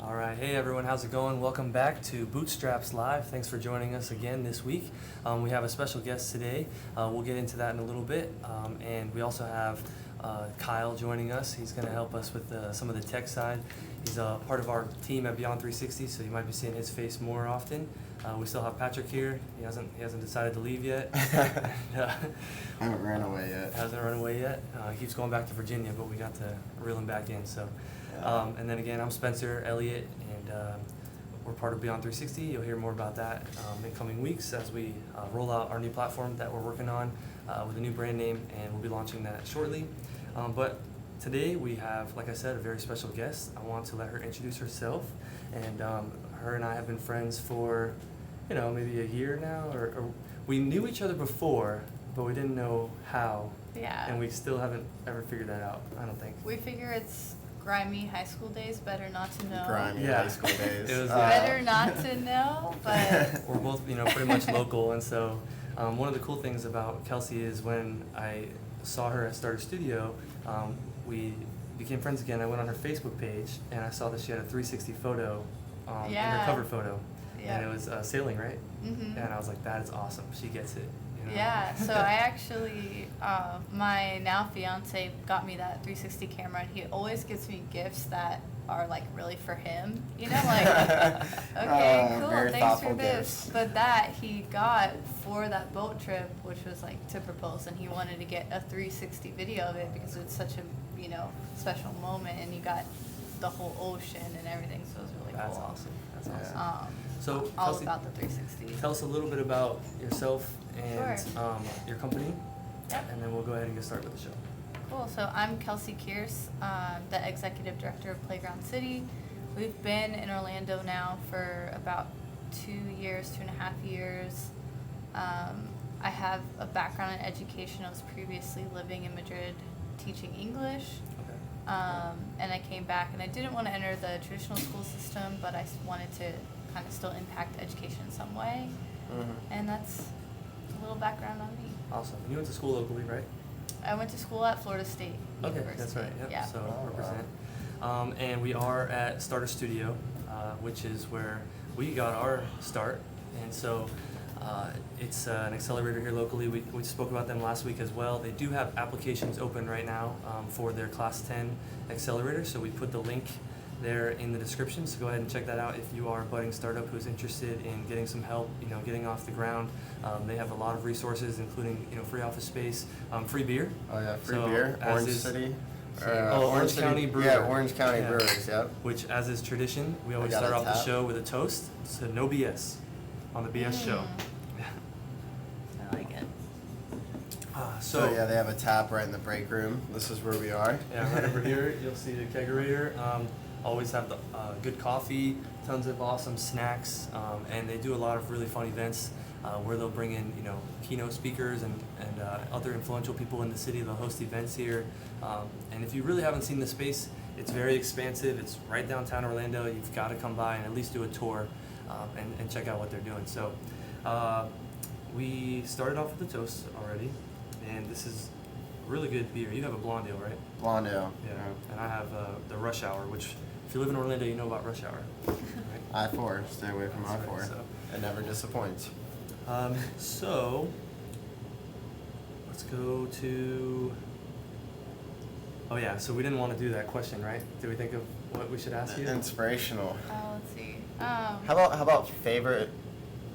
All right, hey everyone, how's it going? Welcome back to Bootstraps Live. Thanks for joining us again this week. We have a special guest today. We'll get into that in a little bit. And we also have Kyle joining us. He's going to help us with some of the tech side. He's part of our team at Beyond 360, so you might be seeing his face more often. We still have Patrick here. He hasn't decided to leave yet. Haven't ran away yet. Hasn't run away yet. He keeps going back to Virginia, but we got to reel him back in. So, and then again, I'm Spencer Elliott, and we're part of Beyond 360. You'll hear more about that in coming weeks as we roll out our new platform that we're working on with a new brand name, and we'll be launching that shortly. But today we have, like I said, a very special guest. I want to let her introduce herself, and her and I have been friends for, maybe a year now, or we knew each other before, but we didn't know how. Yeah. And we still haven't ever figured that out, I don't think. We figure it's grimy high school days, better not to know. Grimy high school days. It was, better not to know, but we're both, pretty much local, and so one of the cool things about Kelsey is when I saw her at Starter Studio, we became friends again. I went on her Facebook page, and I saw that she had a 360 photo in her cover photo, and it was sailing, right? Mm-hmm. And I was like, that is awesome. She gets it. Yeah, so I actually, my now fiance got me that 360 camera, and he always gives me gifts that are like really for him, like, okay, cool, thanks for this. Gifts. But that he got for that boat trip, which was like to propose, and he wanted to get a 360 video of it because it's such a, special moment, and you got the whole ocean and everything, so it was really That's cool. awesome. That's awesome. So all Kelsey, about the 360. tell us a little bit about yourself and your company, Yep. and then we'll go ahead and get started with the show. Cool. So I'm Kelsey Kearse, the Executive Director of Playground City. We've been in Orlando now for about 2.5 years. I have a background in education. I was previously living in Madrid teaching English. Okay. And I came back, and I didn't want to enter the traditional school system, but I wanted to kind of still impact education in some way. Mm-hmm. And that's a little background on me. Awesome. And you went to school locally, right? I went to school at Florida State University. That's right. Yep. Yeah. So represent. And we are at Starter Studio, which is where we got our start. And so it's an accelerator here locally. We spoke about them last week as well. They do have applications open right now for their Class 10 accelerator. So we put the link there in the description. So go ahead and check that out if you are a budding startup who's interested in getting some help, getting off the ground. They have a lot of resources, including free office space, free beer. Oh yeah, free So, beer. as Orange is- City. Orange County Brewer. Yeah, Orange County Yeah. Brewers. Yep. Which, as is tradition, we always got start a off the tap. show with a toast. So no BS on the BS show. I like it. So yeah, they have a tap right in the break room. This is where we are. Yeah, right over here, you'll see the Kegerator. Always have the good coffee, tons of awesome snacks, and they do a lot of really fun events where they'll bring in, keynote speakers and other influential people in the city. They'll host events here. And if you really haven't seen the space, it's very expansive. It's right downtown Orlando. You've got to come by and at least do a tour and check out what they're doing. So we started off with the toast already, and this is really good beer. You have a Blonde Ale, right? Blonde Ale. Yeah. And I have the Rush Hour, which if you live in Orlando, you know about Rush Hour. Right? I-4. Stay away from That's I-4. right, so. It never disappoints. So let's go to. Oh yeah. So we didn't want to do that question, right? Did we think of what we should ask you? Inspirational. Let's see. How about favorite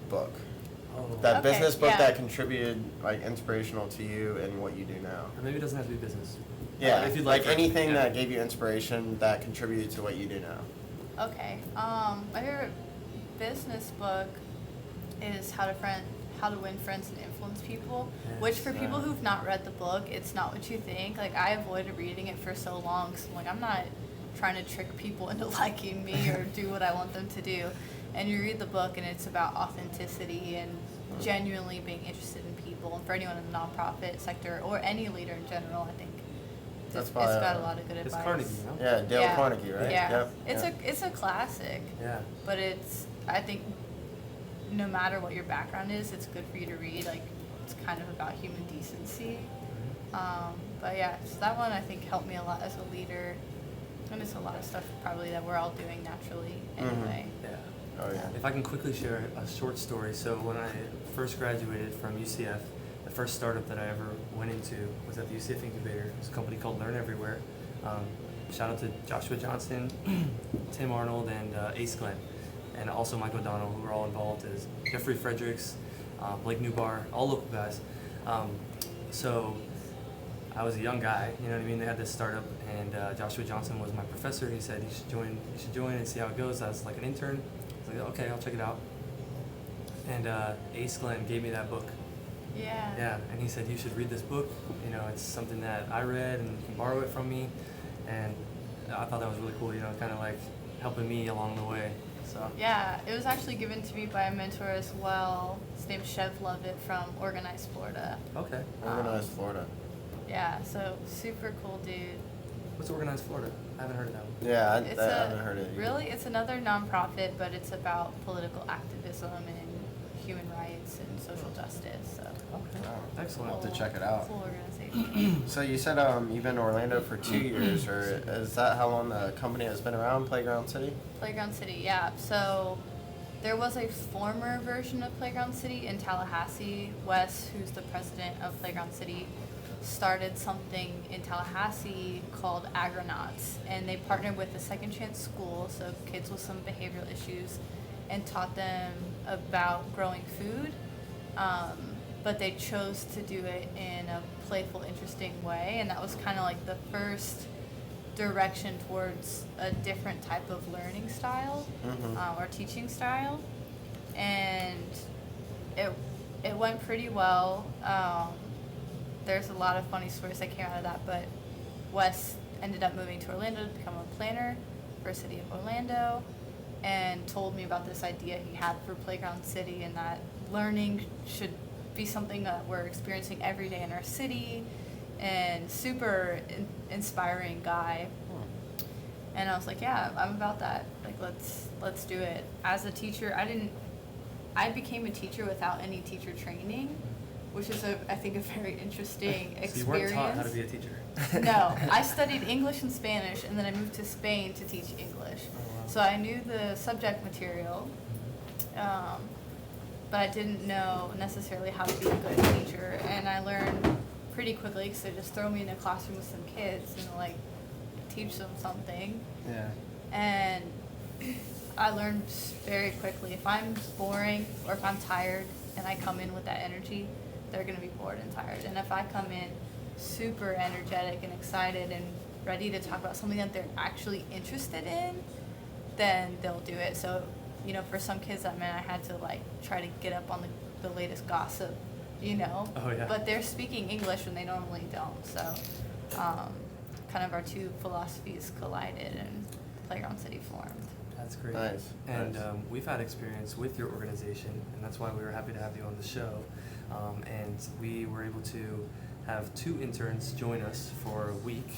book? Oh. That Okay, business book yeah. that contributed inspirational to you and what you do now. Or maybe it doesn't have to be business. Yeah, if you'd like for- anything yeah. that gave you inspiration that contributed to what you do now. Okay. My favorite business book is How to Win Friends and Influence People. Yes, Which for people who've not read the book, it's not what you think. Like I avoided reading it for so long because I'm not trying to trick people into liking me or do what I want them to do. And you read the book, and it's about authenticity and genuinely being interested in people. And for anyone in the nonprofit sector or any leader in general, I think That's it's probably, got a lot of good It's advice. Carnegie, Yeah, Dale Carnegie, right? Yeah, Yep. it's a classic. Yeah. But I think no matter what your background is, it's good for you to read. Like it's kind of about human decency. But yeah, so that one I think helped me a lot as a leader. And it's a lot of stuff probably that we're all doing naturally anyway. Yeah. Oh yeah. If I can quickly share a short story. So when I first graduated from UCF, the first startup that I ever went into was at the UCF incubator. It's a company called Learn Everywhere. Shout out to Joshua Johnson, Tim Arnold, and Ace Glenn, and also Mike O'Donnell, who were all involved, as Jeffrey Fredericks, Blake Newbar, all local guys. So I was a young guy, you know what I mean? They had this startup, and Joshua Johnson was my professor. He said, you should join and see how it goes. I was like an intern. I was like, okay, I'll check it out. And Ace Glenn gave me that book. Yeah. Yeah, and he said, you should read this book. You know, it's something that I read, and you can borrow it from me. And I thought that was really cool, you know, kind of like helping me along the way. So. Yeah, it was actually given to me by a mentor as well. His name's Chev Lovett from Organized Florida. Okay. Organized Florida. Yeah, so super cool dude. What's Organized Florida? I haven't heard of that one. Yeah, I haven't heard of it either. Really, it's another nonprofit, but it's about political activism and human rights and social justice. So. Okay. Wow. Excellent. I'll have to check it out. Cool organization. So you said you've been in Orlando for 2 years, or is that how long the company has been around, Playground City? Playground City, yeah. So there was a former version of Playground City in Tallahassee. Wes, who's the president of Playground City, started something in Tallahassee called Agronauts, and they partnered with the Second Chance School, so kids with some behavioral issues, and taught them about growing food. But they chose to do it in a playful, interesting way, and that was kind of like the first direction towards a different type of learning style or teaching style, and it went pretty well. There's a lot of funny stories that came out of that, but Wes ended up moving to Orlando to become a planner for City of Orlando, and told me about this idea he had for Playground City, and that learning should be something that we're experiencing every day in our city, and super inspiring guy. And I was like, yeah, I'm about that. Like, let's do it. As a teacher, I became a teacher without any teacher training, which is I think a very interesting experience. So you weren't taught how to be a teacher? No, I studied English and Spanish, and then I moved to Spain to teach English. Oh, wow. So I knew the subject material, but I didn't know necessarily how to be a good teacher. And I learned pretty quickly, because they just throw me in a classroom with some kids and like teach them something. Yeah. And I learned very quickly. If I'm boring or if I'm tired and I come in with that energy, they're going to be bored and tired. And if I come in super energetic and excited and ready to talk about something that they're actually interested in, then they'll do it. So, you know, for some kids that meant I had to like try to get up on the latest gossip, you know. Oh, yeah. But they're speaking English when they normally don't. So kind of our two philosophies collided and Playground City formed. That's great. Nice. And Nice. We've had experience with your organization, and that's why we were happy to have you on the show. And we were able to have 2 interns join us for a week.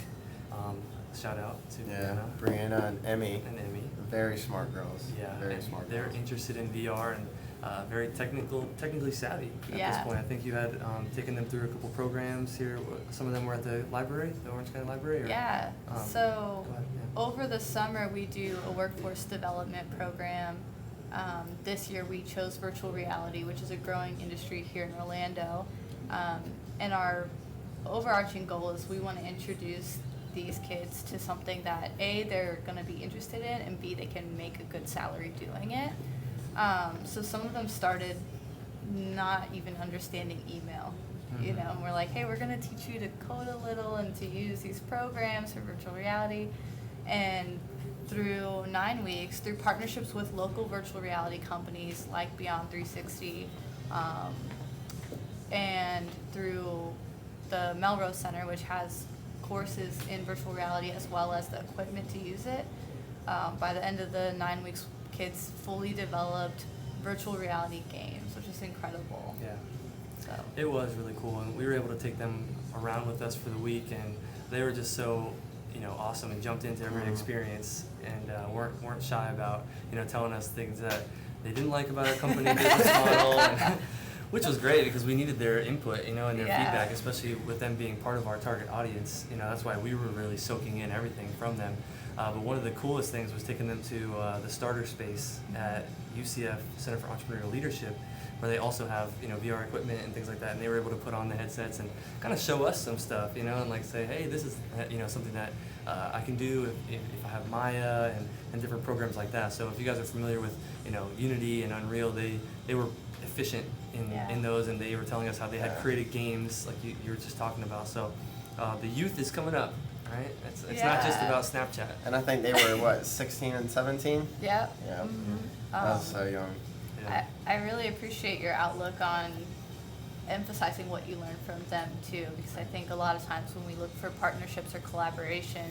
Shout out to Brianna and Emmy. Very smart girls. Yeah, Very and smart they're girls. interested in VR and very technically savvy at Yeah. this point. I think you had taken them through a couple programs here. Some of them were at the library, the Orange County Library? Or, Yeah. So go ahead, yeah. over the summer, we do a workforce development program. This year, we chose virtual reality, which is a growing industry here in Orlando. And our overarching goal is we want to introduce these kids to something that A, they're going to be interested in, and B, they can make a good salary doing it. So some of them started not even understanding email, you know, and we're like, hey, we're going to teach you to code a little and to use these programs for virtual reality. And through 9 weeks, through partnerships with local virtual reality companies like Beyond 360, and through the Melrose Center, which has courses in virtual reality as well as the equipment to use it. By the end of the 9 weeks, kids fully developed virtual reality games, which is incredible. Yeah. So It was really cool, and we were able to take them around with us for the week, and they were just so, you know, awesome and jumped into every experience, and weren't shy about, you know, telling us things that they didn't like about our company business model, and, which was great because we needed their input, you know, and their feedback, especially with them being part of our target audience. You know, that's why we were really soaking in everything from them. But one of the coolest things was taking them to the starter space at UCF Center for Entrepreneurial Leadership, where they also have, you know, VR equipment and things like that, and they were able to put on the headsets and kind of show us some stuff, you know, and like say, hey, this is, you know, something that I can do if I have Maya and different programs like that. So if you guys are familiar with, you know, Unity and Unreal, they were efficient in those, and they were telling us how they had created games like you were just talking about. So the youth is coming up, right? It's not just about Snapchat. And I think they were, what, 16 and 17? Yeah. Yeah. Mm-hmm. That's so young. Yeah. I really appreciate your outlook on emphasizing what you learned from them too, because I think a lot of times when we look for partnerships or collaboration,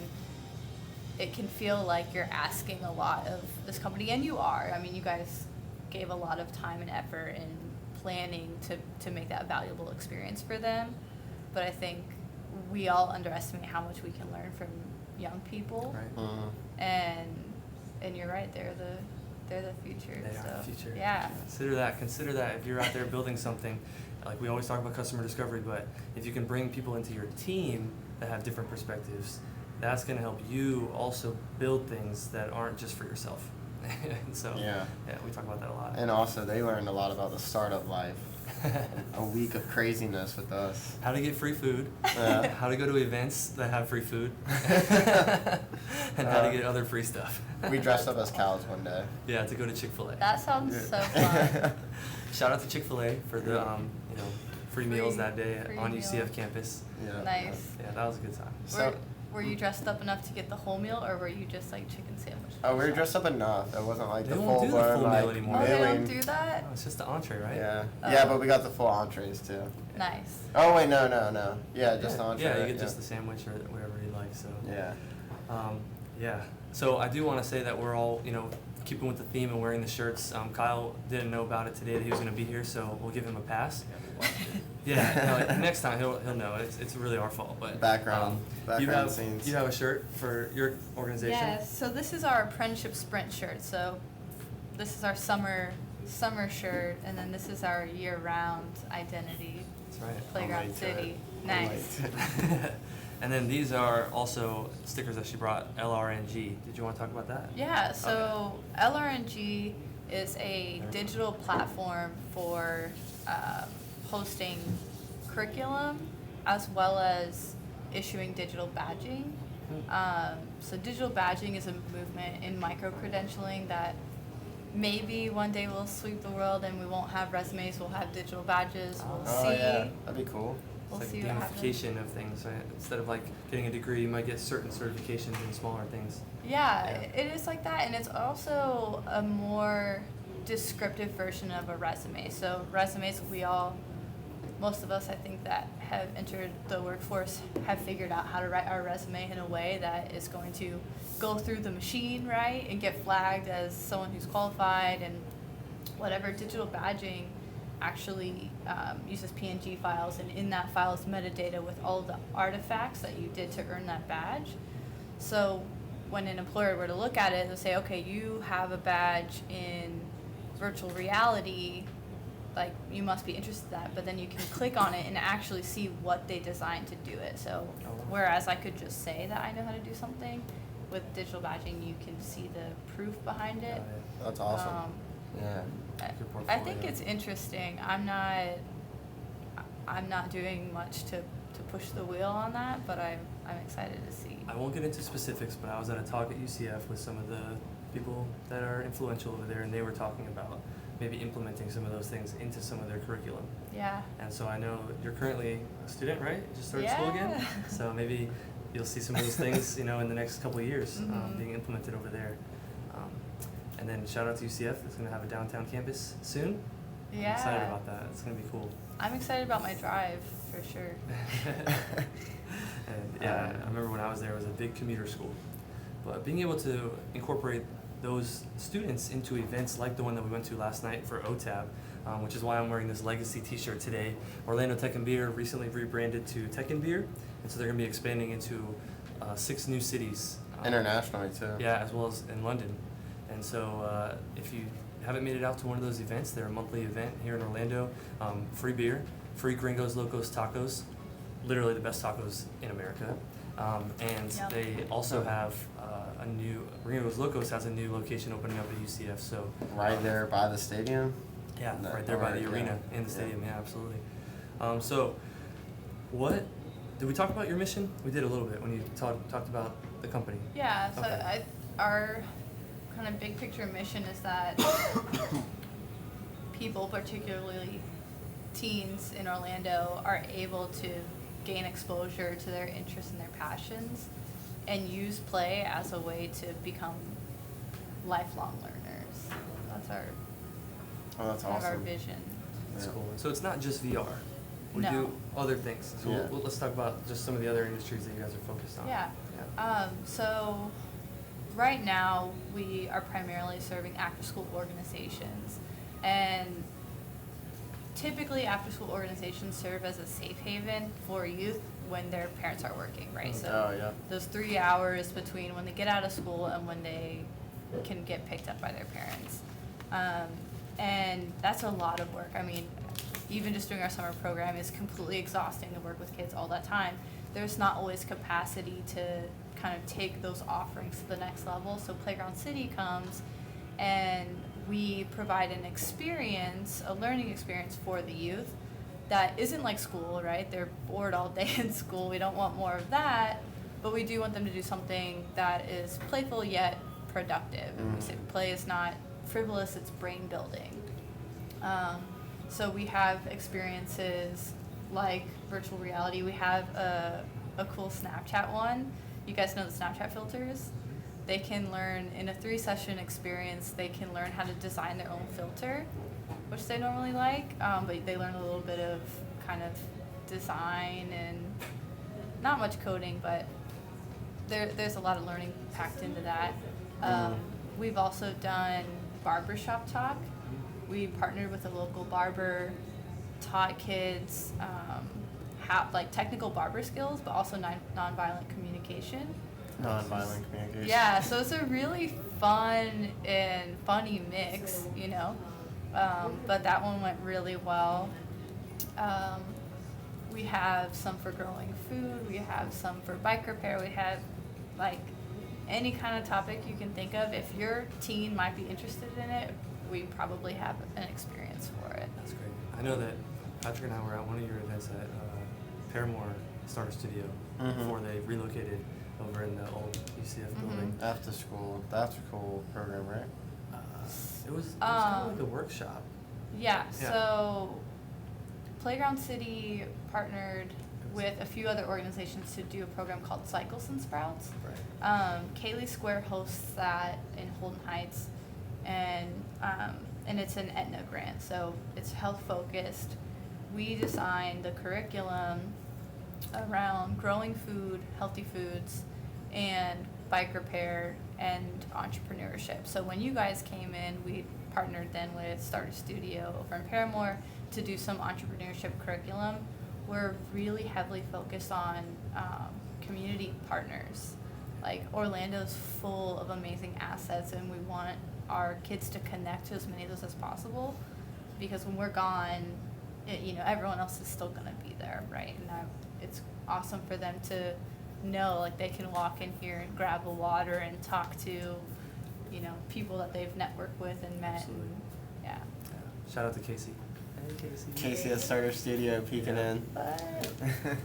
it can feel like you're asking a lot of this company, and you are. I mean, you guys gave a lot of time and effort in planning to make that a valuable experience for them, but I think we all underestimate how much we can learn from young people. Right. Mm-hmm. And you're right, they're the future. They so are the future. yeah. Consider that if you're out there building something, like we always talk about customer discovery, but if you can bring people into your team that have different perspectives, that's going to help you also build things that aren't just for yourself. And so Yeah. we talk about that a lot. And also, they learned a lot about the startup life. A week of craziness with us. How to get free food, Yeah. how to go to events that have free food, and how to get other free stuff. We dressed up as cows one day. Yeah, to go to Chick-fil-A. That sounds so fun. Shout out to Chick-fil-A for the you know, free meals that day free on meal. UCF campus. Yeah. Nice. Yeah, that was a good time. So, Were you dressed up enough to get the whole meal, or were you just like chicken sandwich? oh, we were dressed up enough. It wasn't like They the don't full do the blown full meal like anymore. Oh, they don't milling. do that? Oh, it's just the entree, right? Yeah. Oh. Yeah, but we got the full entrees too. Nice. Oh wait, no. Yeah, just the Yeah, entree. yeah, you right? get just the sandwich or whatever you like. So Yeah. yeah. So I do want to say that we're all, you know, keeping with the theme and wearing the shirts. Kyle didn't know about it today that he was going to be here, so we'll give him a pass. Yeah, no, next time he'll know. It's really our fault, but Background you have scenes. you have a shirt for your organization. Yeah, so this is our apprenticeship sprint shirt. So this is our summer shirt, and then this is our year-round identity. That's right. Playground late to City. it. Nice. And then these are also stickers that she brought, LRNG. Did you want to talk about that? Yeah, so LRNG is a digital platform for hosting curriculum as well as issuing digital badging. So digital badging is a movement in micro-credentialing that maybe one day will sweep the world and we won't have resumes, we'll have digital badges, we'll Oh see. yeah, that'd be cool. We'll It's see like what happens. gamification of things, right? Instead of like getting a degree, you might get certain certifications in smaller things. Yeah, Yeah. it is like that, and it's also a more descriptive version of a resume. So resumes, most of us, I think, that have entered the workforce have figured out how to write our resume in a way that is going to go through the machine, right, and get flagged as someone who's qualified and whatever. Digital badging actually uses PNG files, and in that file is metadata with all of the artifacts that you did to earn that badge. So when an employer were to look at it, they'll say, okay, you have a badge in virtual reality, like you must be interested in that, but then you can click on it and actually see what they designed to do it. So whereas I could just say that I know how to do something, with digital badging you can see the proof behind it. That's awesome. Yeah. Your I think portfolio. it's interesting. I'm not doing much to push the wheel on that, but I'm excited to see. I won't get into specifics, but I was at a talk at UCF with some of the people that are influential over there, and they were talking about maybe implementing some of those things into some of their curriculum. Yeah. And so I know you're currently a student, right? You just started school again? Yeah. So maybe you'll see some of those things, you know, in the next couple of years Mhm. being implemented over there. And then shout out to UCF. It's going to have a downtown campus soon. Yeah. I'm excited about that. It's going to be cool. I'm excited about my drive for sure. And yeah, I remember when I was there, it was a big commuter school. But being able to incorporate those students into events like the one that we went to last night for OTAB, which is why I'm wearing this Legacy t-shirt today. Orlando Tech and Beer recently rebranded to Tech and Beer, and so they're going to be expanding into 6 new cities. Internationally too. Yeah, as well as in London. And so if you haven't made it out to one of those events, they're a monthly event here in Orlando. Free beer, free Gringos Locos tacos, literally the best tacos in America. And Yum. they also have a new Los Locos has a new location opening up at UCF. So Right there by the stadium. yeah, No, right there by the yeah. arena in the stadium. Yeah, absolutely. So, what did we talk about your mission? We did a little bit when you talked about the company. Yeah, so Okay. our kind of big picture mission is that people, particularly teens in Orlando, are able to gain exposure to their interests and their passions and use play as a way to become lifelong learners. That's our Oh, that's kind of our awesome. vision. That's Yeah. cool. So it's not just VR. We No. do other things. So Yeah. let's talk about just some of the other industries that you guys are focused on. Yeah. Yeah. So right now we are primarily serving after-school organizations, and typically after-school organizations serve as a safe haven for youth when their parents are working, right? So Oh, yeah. those 3 hours between when they get out of school and when they can get picked up by their parents. And that's a lot of work. I mean, even just doing our summer program is completely exhausting to work with kids all that time. There's not always capacity to kind of take those offerings to the next level. So Playground City comes and we provide an experience, a learning experience for the youth that isn't like school, right? They're bored all day in school. We don't want more of that, but we do want them to do something that is playful yet productive. So play is not frivolous, it's brain building. So we have experiences like virtual reality. We have a cool Snapchat one. You guys know the Snapchat filters? They can learn in a 3-session experience, they can learn how to design their own filter, which they normally like, but they learn a little bit of kind of design and not much coding, but there's a lot of learning packed into that. We've also done barbershop talk. We partnered with a local barber, taught kids how like technical barber skills, but also nonviolent communication. Nonviolent communication. Yeah, so it's a really fun and funny mix, you know. But that one went really well. We have some for growing food. We have some for bike repair. We have like any kind of topic you can think of. If your teen might be interested in it, we probably have an experience for it. That's great. I know that Patrick and I were at one of your events at Paramore Starter Studio before they relocated over in the old UCF building. After school program, right? It was kind of like a workshop. Yeah, Yeah. so Playground City partnered with a few other organizations to do a program called Cycles and Sprouts. Right. Kaylee Square hosts that in Holden Heights, and it's an Aetna grant, so it's health focused. We designed the curriculum around growing food, healthy foods, and bike repair and entrepreneurship. So when you guys came in, we partnered then with Starter Studio over in Paramore to do some entrepreneurship curriculum. We're really heavily focused on community partners. Like Orlando's full of amazing assets, and we want our kids to connect to as many of those as possible, because when we're gone, everyone else is still gonna be there, right? And it's awesome for them to know, like, they can walk in here and grab a water and talk to, people that they've networked with and met. Absolutely. Yeah. Yeah. Shout out to Casey. Hey, Casey. Casey at Starter Studio peeking Yeah. in.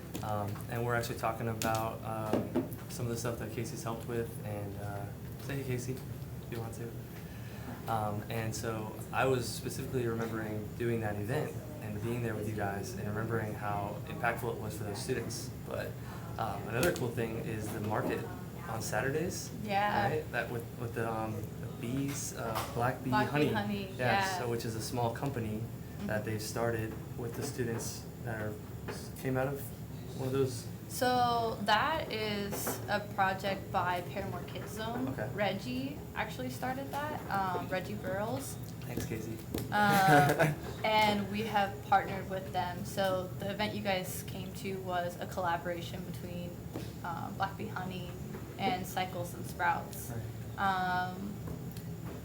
And we're actually talking about some of the stuff that Casey's helped with, and say hey Casey if you want to. And so I was specifically remembering doing that event and being there with you guys and remembering how impactful it was for those students. But another cool thing is the market on Saturdays. Yeah. Right? That with the bees, Black Bee Black Bee Honey. Honey, Yeah. yeah. So which is a small company that they've started with the students that came out of one of those. So that is a project by Paramore Kids Zone. Okay. Reggie actually started that, Reggie Burrows. Thanks, Casey. And we have partnered with them. So the event you guys came to was a collaboration between Black Bee Honey and Cycles and Sprouts. Right.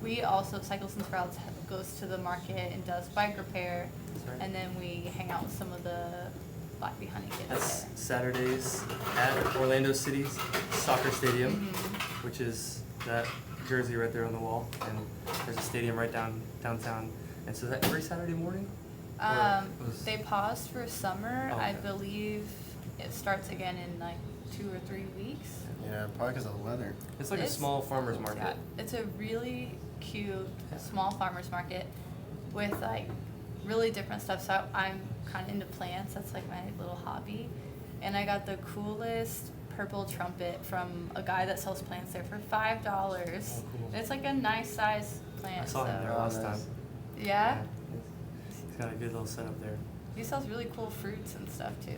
We also, Cycles and Sprouts goes to the market and does bike repair. That's right. And then we hang out with some of the Black Bee Honey kids That's there. Saturdays at Orlando City's soccer stadium. which is that jersey right there on the wall, and there's a stadium right downtown. And so is that every Saturday morning? They paused for summer. Oh, I okay. believe it starts again in like 2 or 3 weeks. Yeah, probably because of the weather. It's like a small farmer's market. Yeah, it's a really cute small farmer's market with like really different stuff. So I'm kind of into plants. That's like my little hobby. And I got the coolest purple trumpet from a guy that sells plants there for $5. Oh, cool. And it's like a nice size plant. I saw him there Oh, last nice. time. Yeah? He's got a good little setup there. He sells really cool fruits and stuff too.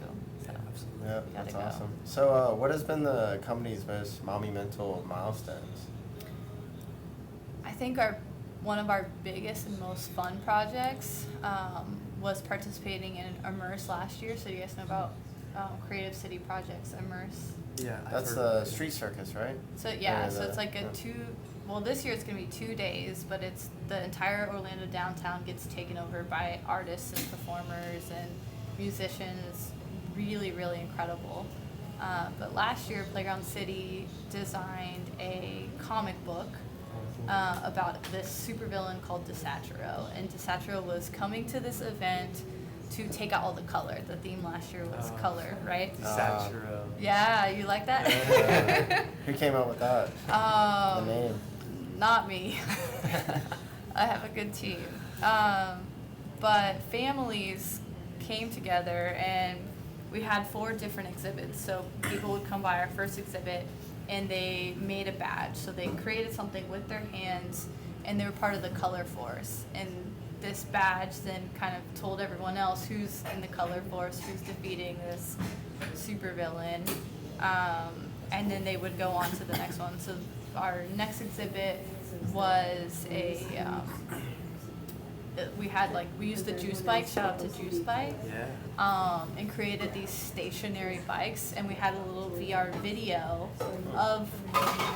So. Yeah, absolutely. Yeah, Gotta that's go. awesome. So, what has been the company's most monumental milestones? I think one of our biggest and most fun projects was participating in Immerse last year. So you guys know about Creative City Projects, Immerse? Yeah, I've That's heard the of it. street circus, right? So yeah, so the- it's like a yeah. well this year it's gonna be 2 days, but it's the entire Orlando downtown gets taken over by artists and performers and musicians. Really, really incredible. But last year Playground City designed a comic book about this supervillain called Desaturo, and Desaturo was coming to this event to take out all the color. The theme last year was color, right? Desaturo. Yeah, you like that? Who came up with that? The name. Not me. I have a good team. But families came together and we had 4 different exhibits. So people would come by our first exhibit and they made a badge. So they created something with their hands and they were part of the color force. And this badge then kind of told everyone else who's in the color force, who's defeating this supervillain. And then they would go on to the next one. So our next exhibit was we used the juice bike, shout out to Juice Bike, and created these stationary bikes, and we had a little VR video of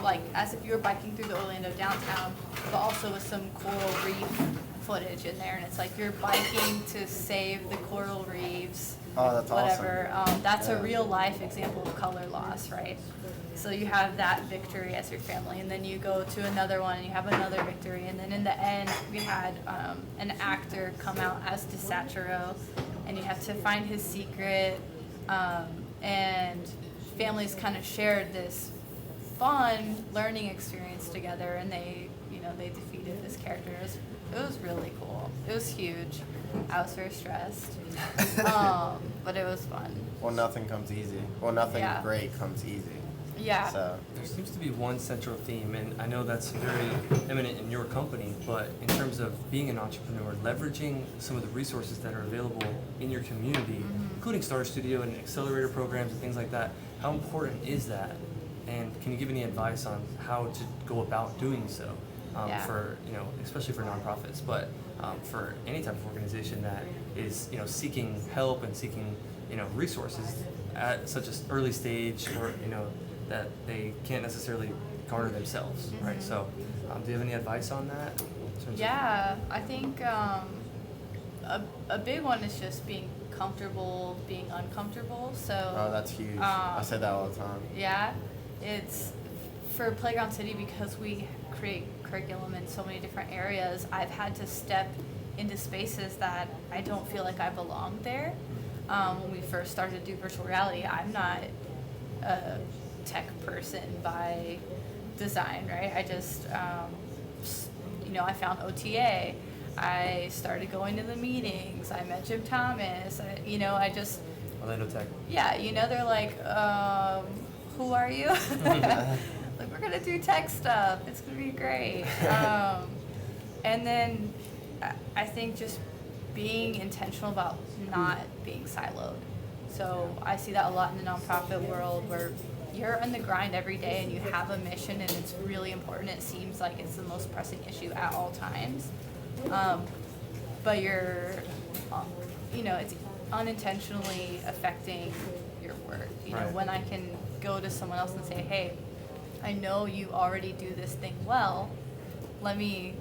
like as if you were biking through the Orlando downtown, but also with some coral reef footage in there, and it's like you're biking to save the coral reefs. Oh, that's Whatever. awesome. That's a Yeah. real life example of color loss, right? So you have that victory as your family, and then you go to another one and you have another victory, and then in the end we had an actor come out as Desaturo, and you have to find his secret, and families kind of shared this fun learning experience together, and they defeated this character. It was really cool. It was huge. I was very stressed, but it was fun. Well, nothing comes easy. Well, nothing Yeah. great comes easy. Yeah. So, There seems to be one central theme, and I know that's very eminent in your company, but in terms of being an entrepreneur, leveraging some of the resources that are available in your community, including Star Studio and accelerator programs and things like that, how important is that? And can you give any advice on how to go about doing so Yeah. for, especially for nonprofits, but for any type of organization that is, seeking help and seeking, resources at such an early stage, or, that they can't necessarily garner themselves, right? So, do you have any advice on that? in terms of- Yeah, I think a big one is just being comfortable being uncomfortable. So oh, that's huge. I say that all the time. yeah, it's for Playground City because we create curriculum in so many different areas. I've had to step into spaces that I don't feel like I belong there. When we first started to do virtual reality, I'm not a tech person by design, right? I just, I found OTA. I started going to the meetings. I met Jim Thomas. I just, Orlando Tech. yeah, they're like, who are you? Like, we're gonna do tech stuff. It's gonna be great. And then I think just being intentional about not being siloed. So I see that a lot in the nonprofit world where you're in the grind every day and you have a mission and it's really important. It seems like it's the most pressing issue at all times. But you're, it's unintentionally affecting your work. Right. When I can go to someone else and say, hey, I know you already do this thing well, let me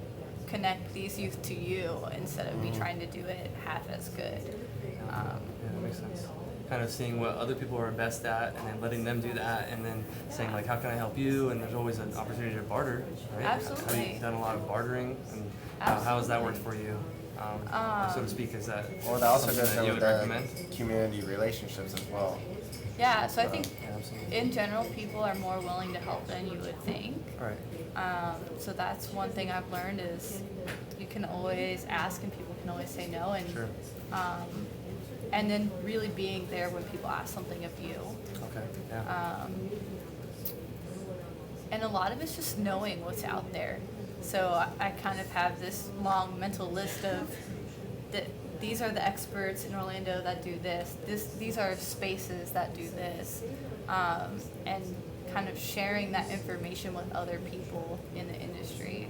connect these youth to you instead of me trying to do it half as good. Yeah, that makes sense. kind of seeing what other people are best at, and then letting them do that, and then saying like, how can I help you? And there's always an opportunity to barter, right? Absolutely. Have you done a lot of bartering, and how has that worked for you, so to speak? Is that Well, that also something goes that in you with would the recommend? community relationships as well. Yeah, so I think Yeah, absolutely. in general, people are more willing to help than you would think. Right. So that's one thing I've learned is you can always ask and people can always say no, and Sure. and then really being there when people ask something of you. Okay. Yeah. And a lot of it's just knowing what's out there. So I kind of have this long mental list of that these are the experts in Orlando that do this. These are spaces that do this, and kind of sharing that information with other people in the industry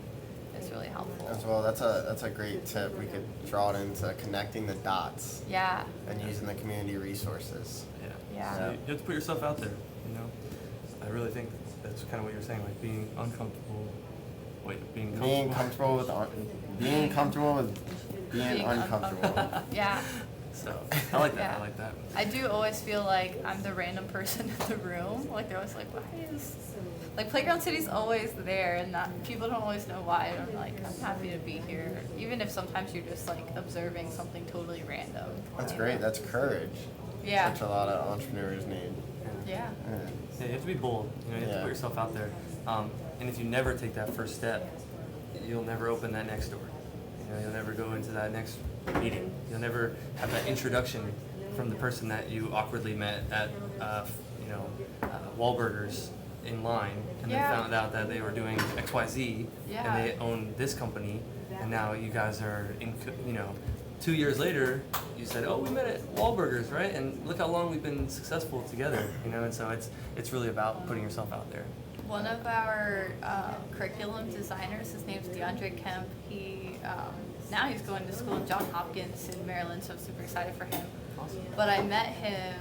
is really helpful. As well, that's a great tip. We could draw it into connecting the dots Yeah. and using the community resources. Yeah. Yeah. So you have to put yourself out there, you know? I really think that's kind of what you're saying, like being uncomfortable. Wait, being comfortable. Being comfortable with being uncomfortable. Yeah. So, I like that, Yeah. I like that. I do always feel like I'm the random person in the room. Like they're always like, why is like Playground City's always there, and not people don't always know why. And I'm like, I'm happy to be here, even if sometimes you're just like observing something totally random. That's great. That's courage. Yeah. Which a lot of entrepreneurs need. Yeah. Yeah, you have to be bold, you know, you have to Yeah. put yourself out there. And if you never take that first step, you'll never open that next door. You know, you'll never go into that next meeting. You'll never have that introduction from the person that you awkwardly met at, Wahlburgers in line, and Yeah. then found out that they were doing XYZ, Yeah. and they own this company, and now you guys are in, 2 years later, you said, "Oh, we met at Wahlburgers, right? And look how long we've been successful together." You know, and so it's really about putting yourself out there. One of our curriculum designers, his name's DeAndre Kemp. He now he's going to school in Johns Hopkins in Maryland, so I'm super excited for him. Awesome. But I met him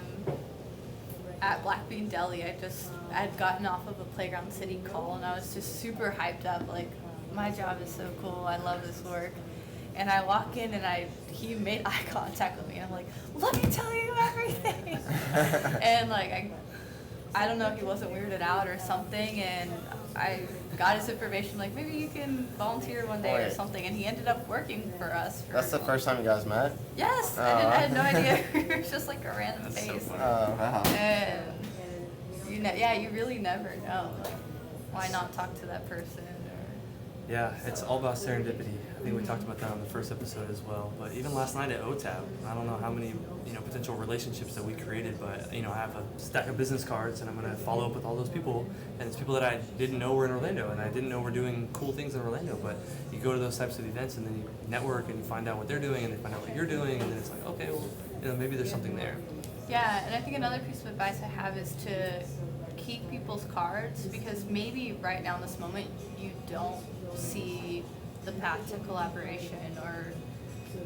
at Black Bean Deli. I had gotten off of a Playground City call, and I was just super hyped up. Like, my job is so cool. I love this work. And I walk in, and he made eye contact with me. I'm like, let me tell you everything. And like I don't know if he wasn't weirded out or something, and I got his information, like, maybe you can volunteer one day or Wait. something, and he ended up working for us. That's the first time you guys met? Yes, Oh. I had no idea. It was just like a random That's so face. funny. Oh, wow. And you really never know. Like, why not talk to that person? Yeah, it's all about serendipity. I think we talked about that on the first episode as well. But even last night at OTAB, I don't know how many potential relationships that we created, but I have a stack of business cards, and I'm gonna follow up with all those people. And it's people that I didn't know were in Orlando, and I didn't know were doing cool things in Orlando. But you go to those types of events, and then you network, and you find out what they're doing, and they find out what you're doing, and then it's like, okay, well, maybe there's something there. Yeah, and I think another piece of advice I have is to keep people's cards, because maybe right now in this moment you don't see the path to collaboration or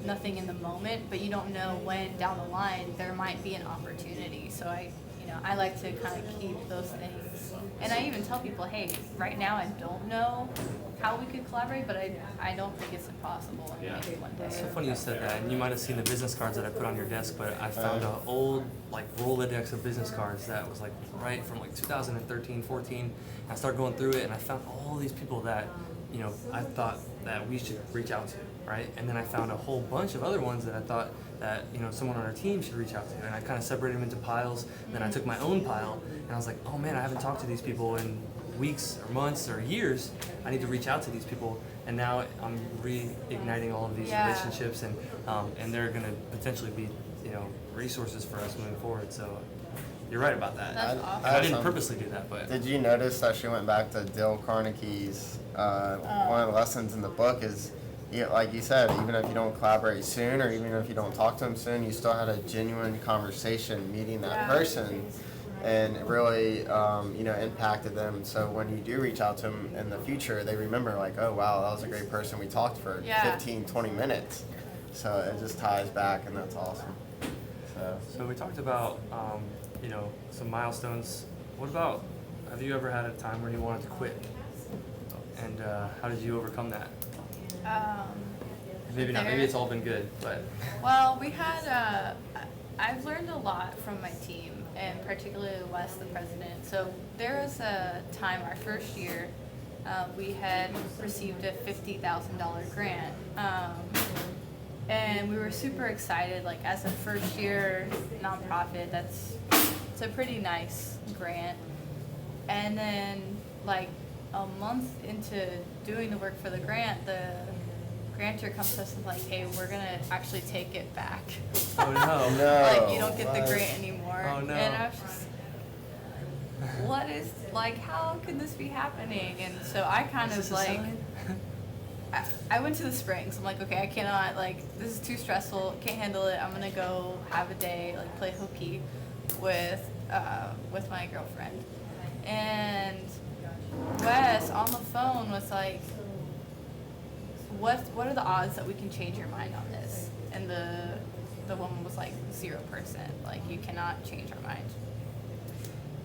nothing in the moment, but you don't know when down the line there might be an opportunity. So I like to kind of keep those things, and I even tell people, hey, right now I don't know how we could collaborate, but I don't think it's impossible. Yeah. Maybe one day. It's so funny you said that, and you might have seen the business cards that I put on your desk, but I found an old Rolodex of business cards that was right from 2013, 14, and I started going through it, and I found all these people that I thought that we should reach out to, right? And then I found a whole bunch of other ones that I thought that someone on our team should reach out to, and I kind of separated them into piles. And then I took my own pile, and I was like, oh man, I haven't talked to these people in weeks or months or years. I need to reach out to these people, and now I'm reigniting all of these Yeah. relationships, and they're going to potentially be resources for us moving forward. So you're right about that. That's awesome. I didn't purposely do that, but Did you notice that she went back to Dale Carnegie's, one of the lessons in the book is, like you said, even if you don't collaborate soon, or even if you don't talk to them soon, you still had a genuine conversation meeting that Yeah. person, and it really, impacted them. So when you do reach out to them in the future, they remember like, oh wow, that was a great person. We talked for Yeah. 15, 20 minutes. So it just ties back, and that's awesome. So we talked about, some milestones. What about, have you ever had a time where you wanted to quit? And how did you overcome that? Maybe not, maybe it's all been good, but Well, we had I've learned a lot from my team, and particularly Wes, the president. So there was a time, our first year, we had received a $50,000 grant. And we were super excited, like as a first year nonprofit, it's a pretty nice grant. And then like a month into doing the work for the grant, the grantor comes to us and like, hey, we're gonna actually take it back. Oh no. No. Like you don't get the grant anymore. Oh no. And I was just, what is, like, how could this be happening? And so I kind Is of this a like, sign? I went to the Springs. I'm like, okay, I cannot, like, this is too stressful. Can't handle it. I'm gonna go have a day, like, play hooky with my girlfriend. And Wes on the phone was like, what are the odds that we can change your mind on this? And the woman was like, 0%. Like, you cannot change our mind.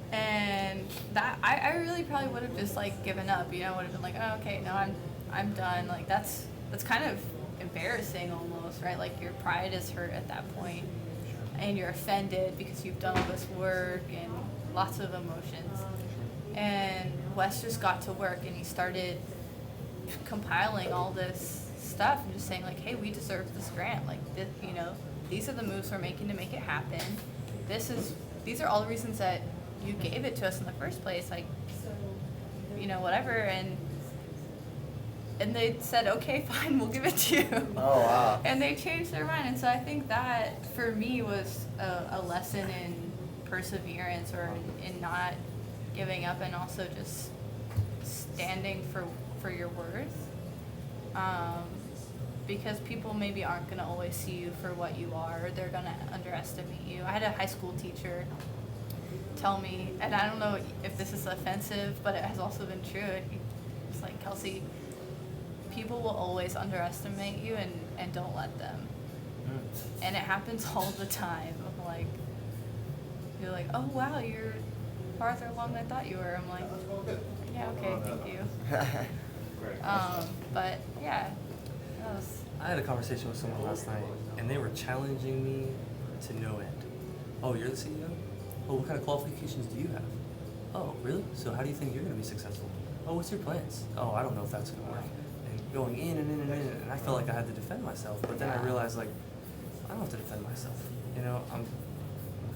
And that I really probably would have just like given up, you know, would have been like, oh, okay, no, I'm done. Like that's kind of embarrassing almost, right? Like your pride is hurt at that point, and you're offended because you've done all this work and lots of emotions. And Wes just got to work and he started compiling all this stuff and just saying like, hey, we deserve this grant. Like this, you know, these are the moves we're making to make it happen. These are all the reasons that you gave it to us in the first place, like, you know, whatever, and they said, okay, fine, we'll give it to you. Oh, wow. And they changed their mind, and so I think that, for me, was a lesson in perseverance, or in not giving up, and also just standing for your worth, because people maybe aren't going to always see you for what you are, or they're going to underestimate you. I had a high school teacher tell me, and I don't know if this is offensive, but it has also been true. It's like, Kelsey, people will always underestimate you, and don't let them. And it happens all the time. Like, you're like, oh wow, you're farther along than I thought you were. I'm like, yeah, okay, thank you. But yeah, that was. I had a conversation with someone last night, and they were challenging me to no end. Oh, you're the CEO? Oh, what kind of qualifications do you have? Oh, really? So how do you think you're going to be successful? Oh, what's your plans? Oh, I don't know if that's going to work. And going in and in and in, and I felt like I had to defend myself. But then I realized, like, I don't have to defend myself. You know, I'm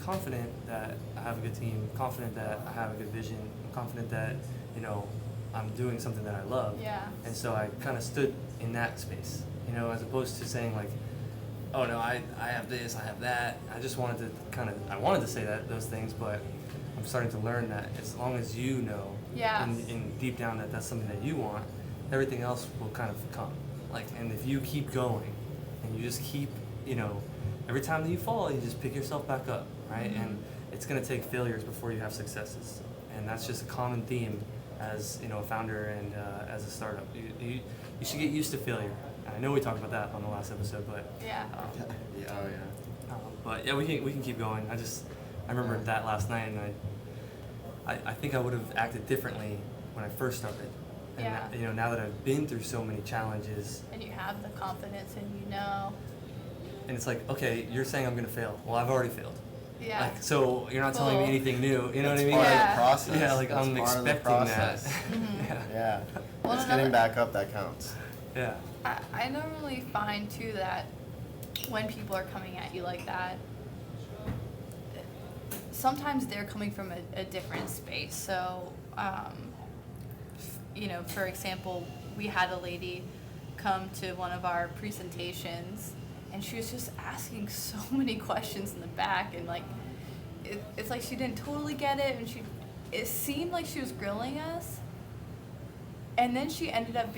confident that I have a good team, confident that I have a good vision, I'm confident that, you know, I'm doing something that I love. Yeah. And so I kind of stood in that space, you know, as opposed to saying, like, oh no, I have this, I have that. I just wanted to I wanted to say those things, but I'm starting to learn that as long as you know, Yeah. in deep down that that's something that you want, everything else will kind of come. Like, and if you keep going, and you just keep, you know, every time that you fall, you just pick yourself back up, right? Mm-hmm. And it's gonna take failures before you have successes, and that's just a common theme as, you know, a founder and as a startup. You should get used to failure. I know we talked about that on the last episode, but Yeah. Yeah, oh yeah. but yeah, we can keep going. I remembered that last night, and I think I would have acted differently when I first started. And Yeah. you know, now that I've been through so many challenges, And you have the confidence, and you know. and it's like, okay, you're saying I'm gonna fail. Well, I've already failed. Yeah. Like, so you're not telling me Cool. anything new. You know what I It's mean? part Yeah. of the process. Yeah, like That's I'm part of the expecting that. process. Mhm. Yeah. Yeah. Well, It's another- getting back up that counts. Yeah. I normally find too that when people are coming at you like that, sometimes they're coming from a different space. So, you know, for example, we had a lady come to one of our presentations, and she was just asking so many questions in the back, and like, it's like she didn't totally get it, and it seemed like she was grilling us, and then she ended up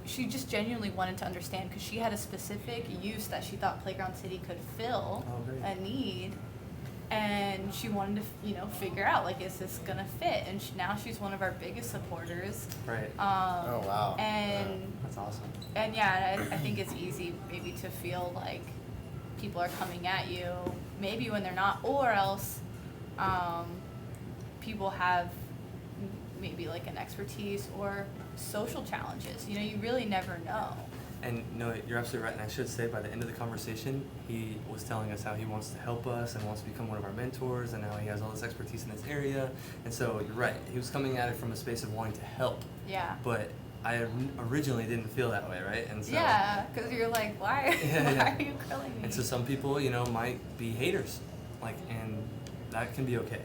she just genuinely wanted to understand, because she had a specific use that she thought Playground City could fill, Oh, great. a need, and she wanted to, you know, figure out, like, is this gonna fit? And now she's one of our biggest supporters. Right. Oh, wow. And That's awesome. and yeah, I think it's easy maybe to feel like people are coming at you, maybe when they're not, or else people have maybe like an expertise or social challenges. You know, you really never know. And no, you're absolutely right. And I should say, by the end of the conversation, he was telling us how he wants to help us and wants to become one of our mentors, and how he has all this expertise in this area. And so you're right. He was coming at it from a space of wanting to help. Yeah. But I originally didn't feel that way, right? And so Yeah, because you're like, why are you grilling me? And so some people, might be haters, and that can be okay,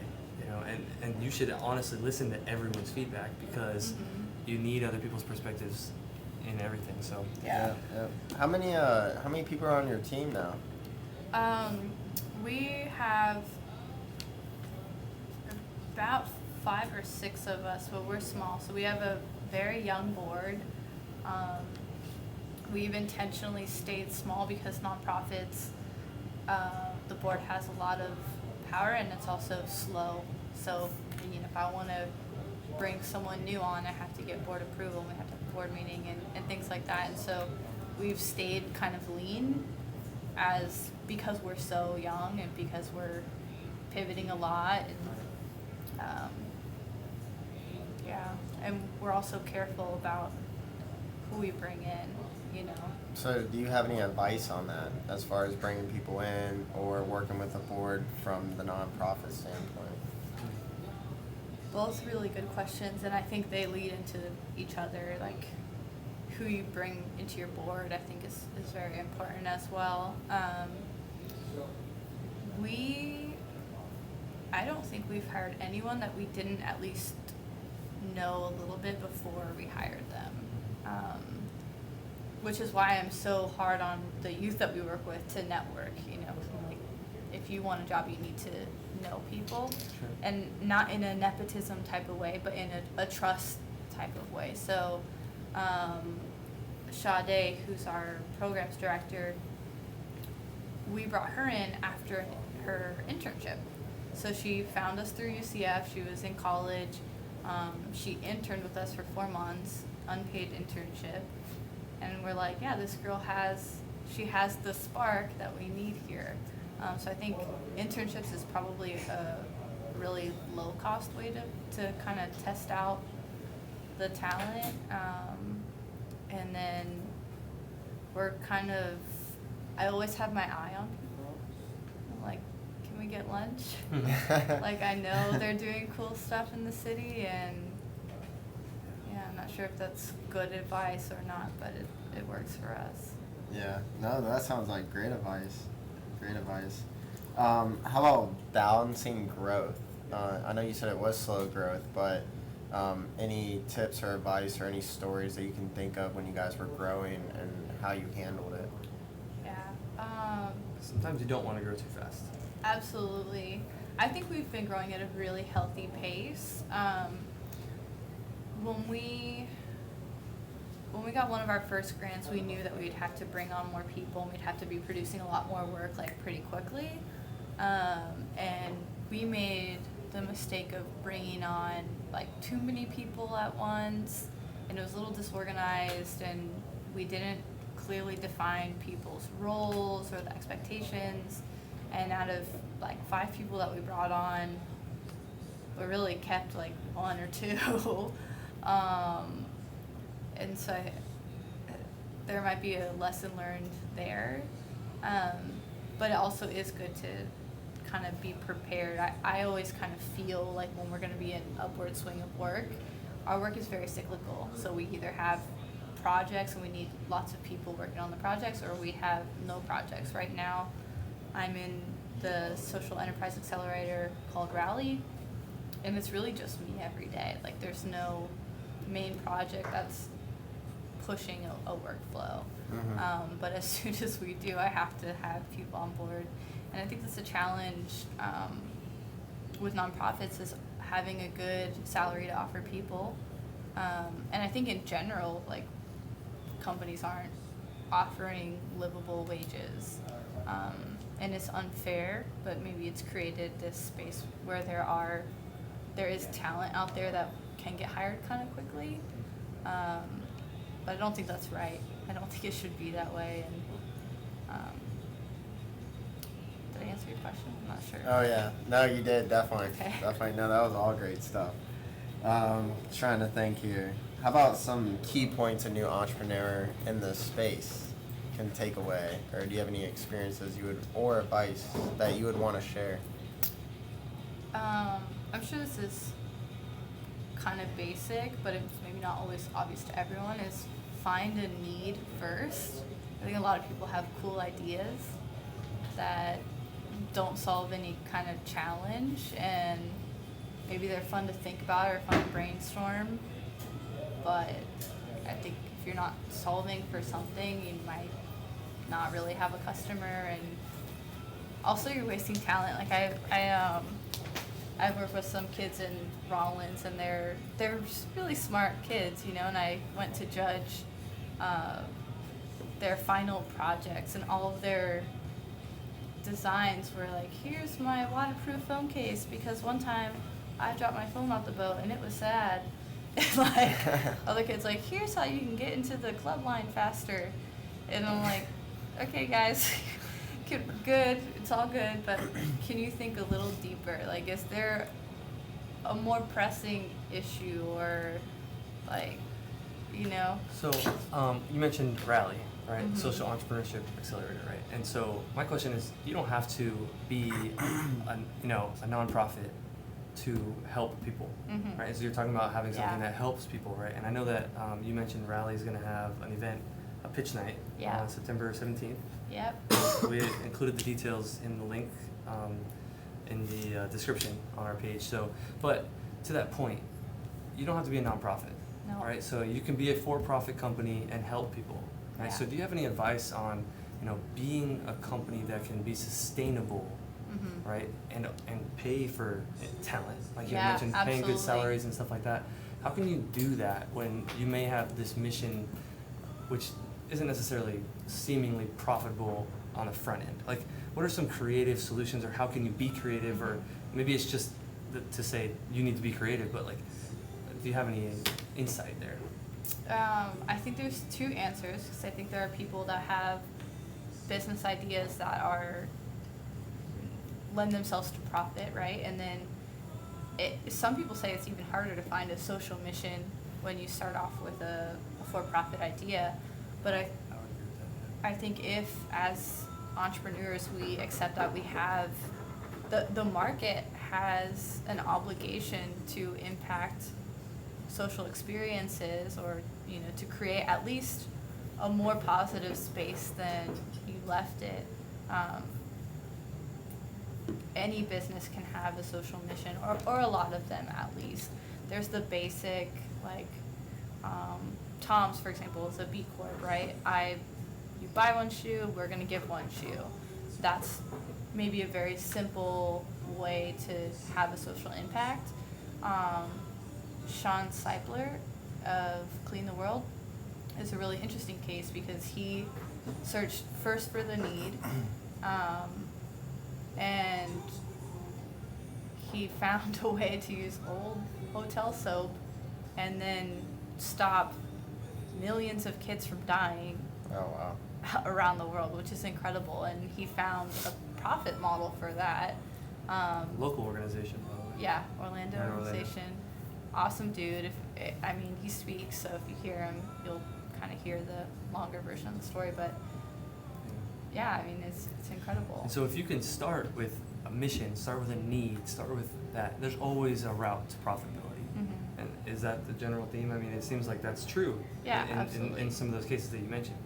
and you should honestly listen to everyone's feedback, because you need other people's perspectives in everything. So Yeah. How many people are on your team now? We have about 5 or 6 of us, but we're small. So we have a very young board. We've intentionally stayed small because nonprofits, the board has a lot of power, and it's also slow. So, if I want to bring someone new on, I have to get board approval. We have to have a board meeting and things like that. And so we've stayed kind of lean because we're so young, and because we're pivoting a lot. And, and we're also careful about who we bring in, So do you have any advice on that, as far as bringing people in or working with the board from the nonprofit standpoint? Both really good questions, and I think they lead into each other. Like, who you bring into your board, I think is very important as well. I don't think we've hired anyone that we didn't at least know a little bit before we hired them. Which is why I'm so hard on the youth that we work with to network. Like, if you want a job, you need to know people, Sure. and not in a nepotism type of way, but in a trust type of way. So, Sade, who's our programs director, we brought her in after her internship. So she found us through UCF. She was in college. She interned with us for 4 months, unpaid internship. And we're like, yeah, this girl has the spark that we need here. So I think internships is probably a really low cost way to kind of test out the talent. And then I always have my eye on people. I'm like, can we get lunch? Like, I know they're doing cool stuff in the city, and I'm not sure if that's good advice or not, but it works for us. Yeah, no, that sounds like great advice. Great advice. How about balancing growth? I know you said it was slow growth, but any tips or advice or any stories that you can think of when you guys were growing and how you handled it? Yeah. Sometimes you don't want to grow too fast. Absolutely. I think we've been growing at a really healthy pace. When we got one of our first grants, we knew that we'd have to bring on more people, and we'd have to be producing a lot more work, like, pretty quickly. And we made the mistake of bringing on, like, too many people at once, and it was a little disorganized, and we didn't clearly define people's roles or the expectations. And out of, like, 5 people that we brought on, we really kept, like, 1 or 2. And so there might be a lesson learned there. But it also is good to kind of be prepared. I always kind of feel like when we're going to be in upward swing of work, our work is very cyclical. So we either have projects and we need lots of people working on the projects, or we have no projects. Right now, I'm in the social enterprise accelerator called Rally, and it's really just me every day. Like, there's no main project that's pushing a workflow. But as soon as we do, I have to have people on board. And I think that's a challenge with nonprofits, is having a good salary to offer people. And I think in general, like, companies aren't offering livable wages. And it's unfair, but maybe it's created this space where there is talent out there that can get hired kind of quickly. But I don't think that's right. I don't think it should be that way. And did I answer your question? I'm not sure. Oh yeah, no, you did, definitely. Okay. Definitely, no, that was all great stuff. Trying to think here. How about some key points a new entrepreneur in this space can take away, or do you have any experiences or advice that you would want to share? I'm sure this is kind of basic, but it's maybe not always obvious to everyone, is find a need first. I think a lot of people have cool ideas that don't solve any kind of challenge, and maybe they're fun to think about or fun to brainstorm, but I think if you're not solving for something, you might not really have a customer, and also you're wasting talent. Like I've worked with some kids in Rollins, and they're just really smart kids, you know, and I went to judge their final projects, and all of their designs were like, here's my waterproof phone case because one time I dropped my phone off the boat and it was sad. And like other kids like, here's how you can get into the club line faster. And I'm like, okay guys, good, it's all good, but can you think a little deeper? Like, is there a more pressing issue, or like, you know? So, you mentioned Rally, right? Mhm. Social Entrepreneurship Accelerator, right? And so my question is, you don't have to be a nonprofit to help people, Mhm. right? So you're talking about having something Yeah. that helps people, right? And I know that you mentioned Rally is going to have an event, a pitch night, Yeah. on September 17th. Yep. We included the details in the link in the description on our page. So, but to that point, you don't have to be a nonprofit, No. right? So you can be a for-profit company and help people, right? Yeah. So do you have any advice on, being a company that can be sustainable, Mhm. right? And pay for talent, like you Yeah, mentioned, paying good absolutely. salaries and stuff like that. How can you do that when you may have this mission, which isn't necessarily seemingly profitable on the front end? Like, what are some creative solutions, or how can you be creative, or maybe it's just to say you need to be creative, but like, do you have any insight there? I think there's two answers, because I think there are people that have business ideas that lend themselves to profit, right? And then some people say it's even harder to find a social mission when you start off with a for-profit idea. But I would agree with that. I think if, as entrepreneurs, we accept that we have the market has an obligation to impact social experiences, or to create at least a more positive space than you left it. Any business can have a social mission, or a lot of them at least. There's the basic, like, Tom's, for example, is a B Corp, right? You buy one shoe, we're gonna give one shoe. That's maybe a very simple way to have a social impact. Sean Seipler of Clean the World is a really interesting case, because he searched first for the need, and he found a way to use old hotel soap and then stop millions of kids from dying Oh, wow. around the world, which is incredible. And he found a profit model for that. Local organization, by the way. Yeah, Orlando Yeah, Orlando. organization. Awesome dude. He speaks, so if you hear him, you'll kind of hear the longer version of the story. But yeah, it's incredible. And so if you can start with a mission, start with a need, start with that, there's always a route to profitability. Mhm. And is that the general theme? It seems like that's true. Yeah, in absolutely. some of those cases that you mentioned.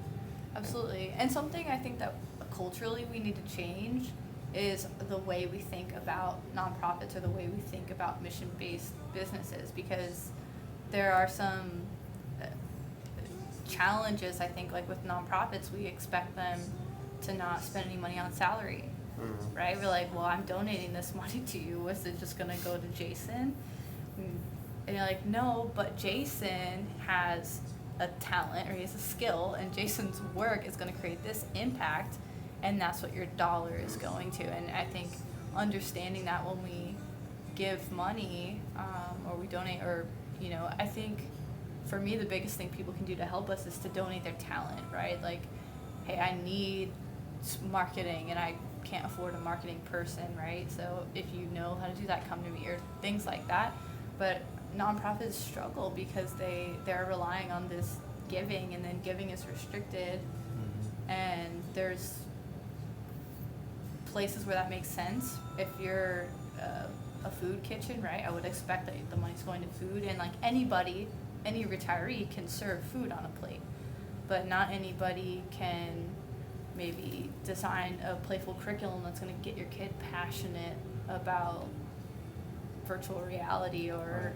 Absolutely. And something I think that culturally we need to change is the way we think about nonprofits, or the way we think about mission-based businesses, because there are some challenges, I think, like with nonprofits. We expect them to not spend any money on salary, Mhm. right? We're like, well, I'm donating this money to you. Is it just going to go to Jason? And you're like, no, but Jason has a talent, or he has a skill, and Jason's work is going to create this impact, and that's what your dollar is going to. And I think understanding that when we give money, or we donate, or I think for me the biggest thing people can do to help us is to donate their talent, right? Like, hey, I need marketing and I can't afford a marketing person, right? So if you know how to do that, come to me, or things like that. But nonprofits struggle because they're relying on this giving, and then giving is restricted. And there's places where that makes sense. If you're a food kitchen, right, I would expect that the money's going to food, and like any retiree can serve food on a plate, but not anybody can maybe design a playful curriculum that's going to get your kid passionate about virtual reality or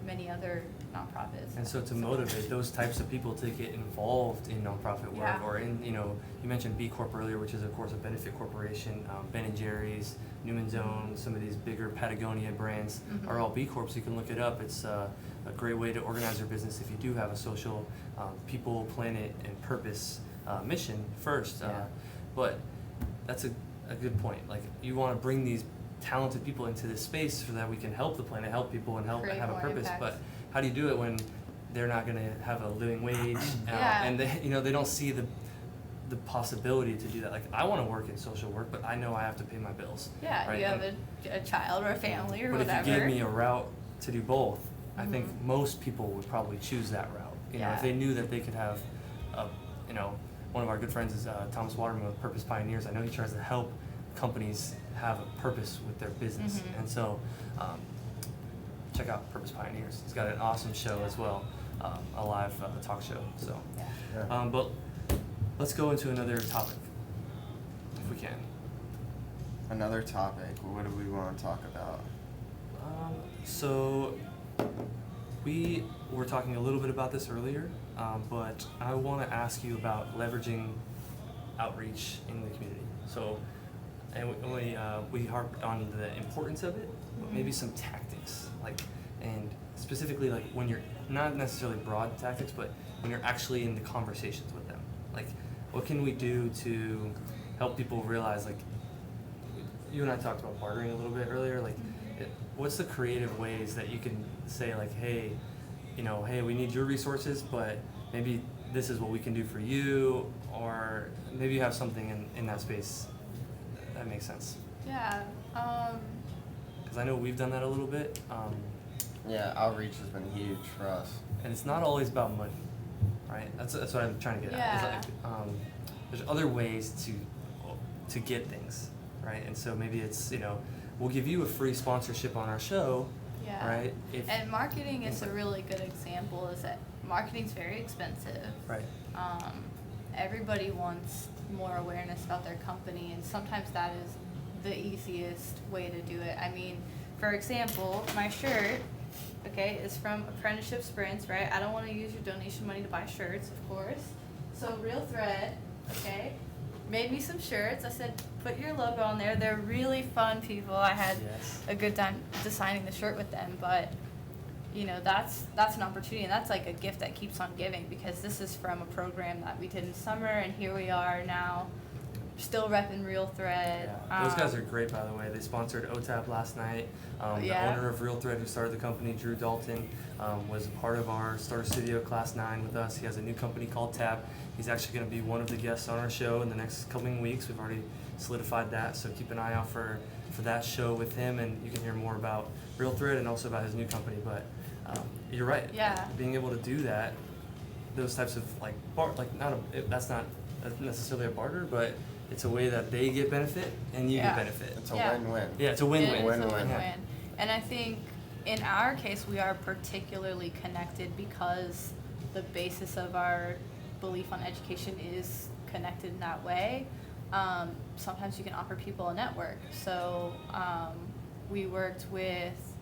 many other nonprofits. And so to motivate those types of people to get involved in nonprofit work, Yeah. or in, you mentioned B Corp earlier, which is of course a benefit corporation. Ben and Jerry's, Newman Zone, some of these bigger Patagonia brands are all B Corps. You can look it up. It's a great way to organize your business if you do have a social, people, planet, and purpose mission first. But that's a good point. Like, you want to bring these talented people into this space so that we can help the planet, help people, and help Create have a more purpose. impact. But how do you do it when they're not going to have a living wage Yeah. and they don't see the possibility to do that? Like, I want to work in social work, but I know I have to pay my bills. Yeah, right? you have a child or a family or but whatever. if you gave me a route to do both, I think most people would probably choose that route. You know, if they knew that they could have, one of our good friends is Thomas Waterman with Purpose Pioneers. I know he tries to help companies have a purpose with their business, and so check out Purpose Pioneers. He's got an awesome show as well, a live talk show. So, but let's go into another topic, if we can. Another topic. What do we want to talk about? So we were talking a little bit about this earlier, but I want to ask you about leveraging outreach in the community. So, and we harped on the importance of it, but maybe some tactics, and specifically when you're not necessarily broad tactics, but when you're actually in the conversations with them. Like, what can we do to help people realize, you and I talked about bartering a little bit earlier, what's the creative ways that you can say, hey, hey, we need your resources, but maybe this is what we can do for you, or maybe you have something in that space that makes sense. Yeah. Because I know we've done that a little bit. Yeah, outreach has been huge for us. And it's not always about money, right? That's what I'm trying to get at. There's other ways to get things, right? And so maybe it's, we'll give you a free sponsorship on our show, right? And marketing is a really good example, is that marketing's very expensive. Right. Everybody wants more awareness about their company, and sometimes that is the easiest way to do it. I mean, for example, my shirt, is from Apprenticeship Sprints, right? I don't want to use your donation money to buy shirts, of course. So Real Thread, made me some shirts. I said, put your logo on there. They're really fun people. I had a good time designing the shirt with them, but that's an opportunity, and that's like a gift that keeps on giving, because this is from a program that we did in summer, and here we are now still repping Real Thread. Yeah. Those guys are great, by the way. They sponsored OTAP last night. The owner of Real Thread, who started the company, Drew Dalton, was a part of our Starter Studio Class 9 with us. He has a new company called Tap. He's actually going to be one of the guests on our show in the next coming weeks. We've already solidified that, so keep an eye out for that show with him, and you can hear more about Real Thread and also about his new company. But you're right. Yeah. Being able to do that, those types of that's not necessarily a barter, but it's a way that they get benefit and you get benefit. It's a win-win. Yeah, it's a win-win. It's a win-win. Yeah. And I think in our case, we are particularly connected because the basis of our belief on education is connected in that way. Sometimes you can offer people a network. So we worked with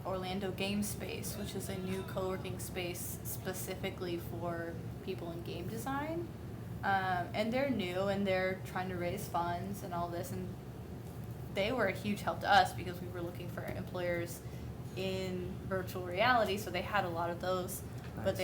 Orlando Game Space, which is a new co-working space specifically for people in game design. And they're new, and they're trying to raise funds and all this, and they were a huge help to us because we were looking for employers in virtual reality, so they had a lot of those. Nice. But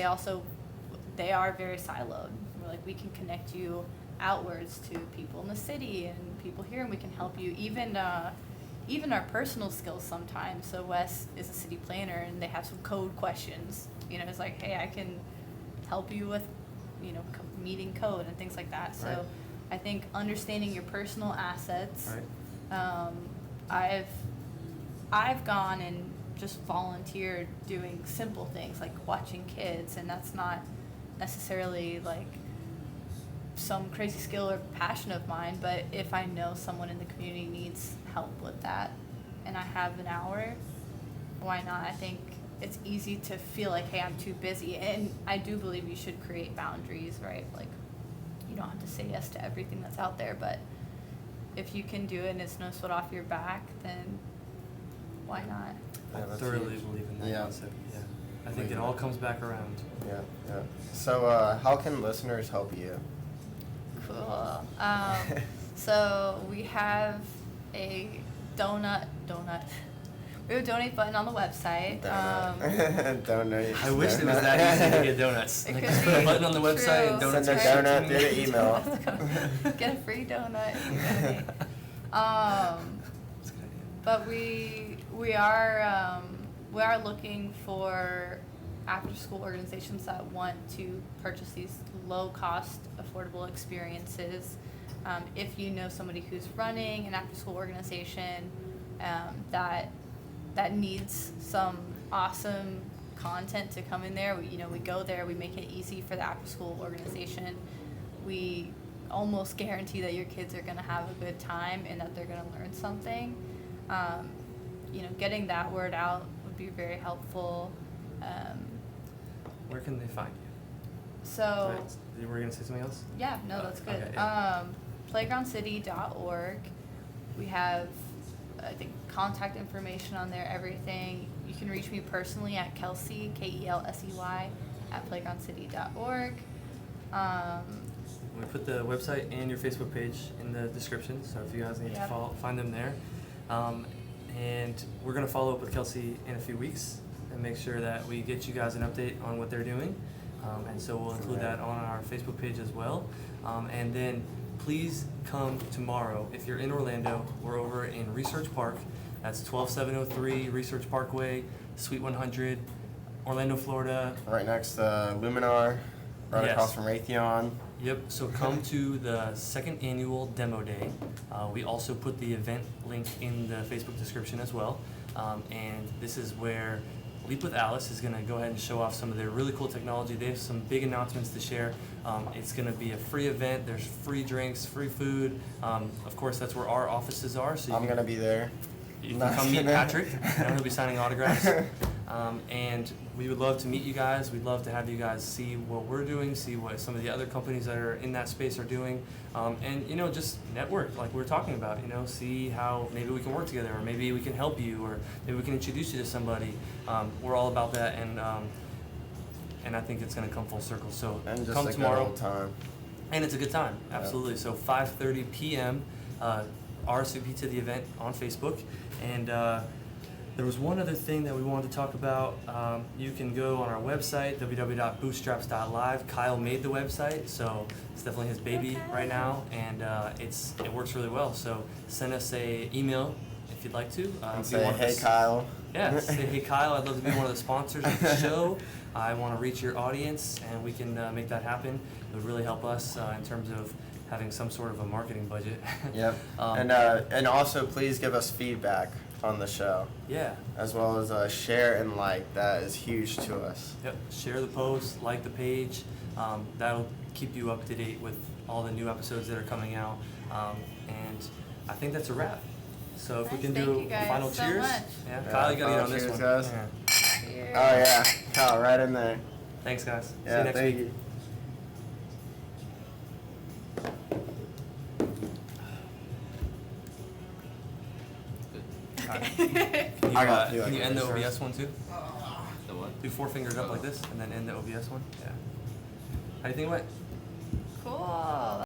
they are very siloed. We're like, we can connect you outwards to people in the city and people here, and we can help you. Even our personal skills sometimes. So Wes is a city planner, and they have some code questions. It's like, hey, I can help you with meeting code and things like that. So right. I think understanding your personal assets. Right. I've gone and just volunteer doing simple things like watching kids, and that's not necessarily like some crazy skill or passion of mine, but if I know someone in the community needs help with that and I have an hour, why not? I think it's easy to feel like, hey, I'm too busy, and I do believe you should create boundaries, right? Like, you don't have to say yes to everything that's out there, but if you can do it and it's no sweat off your back, then why not? I Yeah, that's thoroughly huge. believe in that Yeah. concept. Yeah. I think it all comes back around. Yeah, yeah. So, how can listeners help you? Cool. So we have a donut. We have a donate button on the website. Donate. I wish it was that easy to get donuts. It Like, could just put a be. button on the website and True. donuts Send are a shipped to donut me. through the email. Get a free donut. You donate. That's a good idea. But we are looking for after-school organizations that want to purchase these low-cost, affordable experiences. If you know somebody who's running an after-school organization that needs some awesome content to come in there, we go there, we make it easy for the after-school organization. We almost guarantee that your kids are going to have a good time and that they're going to learn something. Getting that word out would be very helpful. Where can they find you? So, Right. You were going to say something else? yeah, no, that's good. Okay, yeah. Playgroundcity.org. We have, I think, contact information on there, everything. You can reach me personally at Kelsey, Kelsey, at playgroundcity.org. We put the website and your Facebook page in the description, so if you guys need Yep. to find them there. And we're going to follow up with Kelsey in a few weeks and make sure that we get you guys an update on what they're doing. And so we'll include that on our Facebook page as well. And then please come tomorrow. If you're in Orlando, we're over in Research Park. That's 12703 Research Parkway, Suite 100, Orlando, Florida. Right next to Luminar, right Yes. across from Raytheon. Yep, so come to the second annual demo day. We also put the event link in the Facebook description as well. And this is where Leap with Alice is gonna go ahead and show off some of their really cool technology. They have some big announcements to share. It's gonna be a free event. There's free drinks, free food. Of course, that's where our offices are. So I'm gonna be there. you can come meet Patrick. He'll be signing autographs. And we would love to meet you guys. We'd love to have you guys see what we're doing, see what some of the other companies that are in that space are doing, and just network like we were talking about. See how maybe we can work together, or maybe we can help you, or maybe we can introduce you to somebody. We're all about that, and I think it's going to come full circle. So And just come a tomorrow. good old time. And it's a good time, absolutely. So 5:30 p.m. RSVP to the event on Facebook. And there was one other thing that we wanted to talk about. You can go on our website, www.BootStraps.LIVE. Kyle made the website, so it's definitely his baby right now, and it works really well. So send us a email if you'd like to. And if you say, want hey, us- Kyle. Yeah, say, hey Kyle, I'd love to be one of the sponsors of the show. I want to reach your audience, and we can make that happen. It would really help us in terms of having some sort of a marketing budget. Yep. And also, please give us feedback on the show, Yeah. as well as share and like. That is huge to us. Yep. Share the post, like the page. That'll keep you up to date with all the new episodes that are coming out. And I think that's a wrap. So if we Nice. can Thank do you guys final so cheers. much. Yeah. Yeah, Kyle, you gotta get final on this cheers, one. guys. Yeah. Cheers. Oh yeah, Kyle, right in there. Thanks, guys. See Yeah, you next thank week. you. Can you, I got you, can you like, end the first. OBS one too? The what? Do 4 fingers up like this and then end the OBS one? Yeah. How do you think it went?